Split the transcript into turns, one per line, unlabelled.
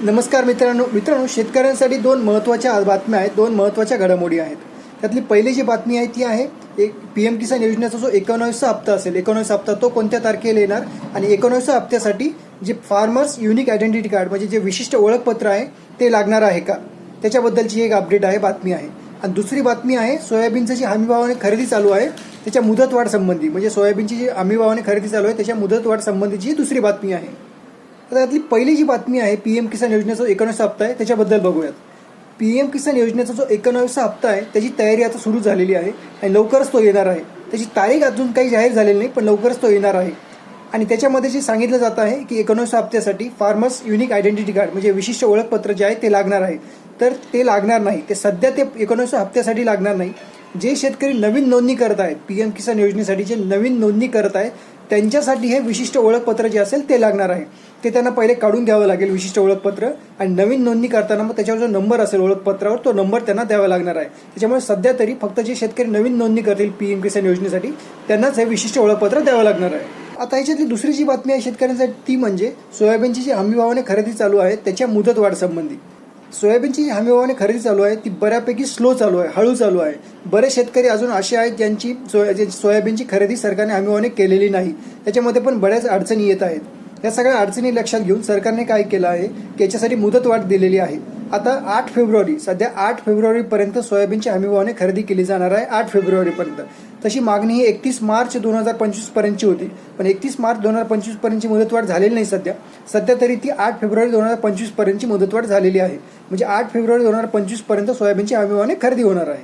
नमस्कार मित्रांनो शेतकऱ्यांसाठी दोन महत्त्वाच्या बातम्या आहेत, दोन महत्त्वाच्या घडामोडी आहेत. त्यातली पहिली जी बातमी आहे ती आहे एक PM किसान योजनेचा जो 19वा हप्ता असेल, 19 हप्ता तो कोणत्या तारखेला येणार आणि 19व्या हप्त्यासाठी जे फार्मर्स युनिक आयडेंटिटी कार्ड म्हणजे जे विशिष्ट ओळखपत्र आहे ते लागणार आहे का, त्याच्याबद्दलची एक अपडेट आहे, बातमी आहे. आणि दुसरी बातमी आहे सोयाबीनचं जी हमीभावाने खरेदी चालू आहे त्याच्या मुदतवाढ संबंधी, म्हणजे सोयाबीनची जी हमीभावाने खरेदी चालू आहे त्याच्या मुदतवाढ संबंधीची दुसरी बातमी आहे. तर त्यातली पहिली जी बातमी आहे PM किसान योजनेचा 19वा हप्ता आहे त्याच्याबद्दल बघूयात. PM किसान योजनेचा जो 19वा हप्ता आहे त्याची तयारी आता सुरू झालेली आहे आणि लवकरच तो येणार आहे. त्याची तारीख अजून काही जाहीर झालेली नाही, पण लवकरच तो येणार आहे. आणि त्याच्यामध्ये जे सांगितलं जात आहे की 19व्या हप्त्यासाठी फार्मर्स युनिक आयडेंटिटी कार्ड म्हणजे विशिष्ट ओळखपत्र जे आहे ते लागणार आहे. तर ते लागणार नाही, ते सध्या ते 19व्या हप्त्यासाठी लागणार नाही. जे शेतकरी नवीन नोंदणी करत आहेत PM किसान योजनेसाठी, जे नवीन नोंदणी करत आहेत त्यांच्यासाठी हे विशिष्ट ओळखपत्र जे असेल ते लागणार आहे. ते त्यांना पहिले काढून घ्यावं लागेल विशिष्ट ओळखपत्र, आणि नवीन नोंदणी करताना मग त्याच्यावर जो नंबर असेल ओळखपत्रावर तो नंबर त्यांना द्यावा लागणार आहे. त्याच्यामुळे सध्या तरी फक्त जे शेतकरी नवीन नोंदणी करतील PM किसान योजनेसाठी त्यांनाच हे विशिष्ट ओळखपत्र द्यावं लागणार आहे. आता ह्याच्यातली दुसरी जी बातमी आहे शेतकऱ्यांसाठी ती म्हणजे सोयाबीनची जी हमीभावाने खरेदी चालू आहे त्याच्या मुदतवाढ संबंधी. सोयाबीनची जी हमीभावाने खरेदी चालू आहे ती बऱ्यापैकी स्लो चालू आहे, हळू चालू आहे. बरेच शेतकरी अजून असे आहेत ज्यांची सोयाबीनची खरेदी सरकारने हमीभावाने केलेली नाही. त्याच्यामध्ये पण बऱ्याच अडचणी येत आहेत. या सगळ्या अडचणी लक्षात घेऊन सरकारने काय केलं आहे की याच्यासाठी मुदतवाढ दिलेली आहे. आता 8 फेब्रुवारी, सध्या 8 फेब्रुवारीपर्यंत सोयाबीनची हमीभावाने खरेदी केली जाणार आहे. 8 फेब्रुवारीपर्यंत. तशी मागणी ही 31 मार्च 2025 पर्यंतची होती, पण 31 मार्च 2025 पर्यंतची मुदतवाढ झालेली नाही सध्या तरी ती 8 फेब्रुवारी 2025 पर्यंतची मुदतवाढ झालेली आहे. म्हणजे 8 फेब्रुवारी 2025 पर्यंत सोयाबीनची हमीभावाने खरेदी होणार आहे.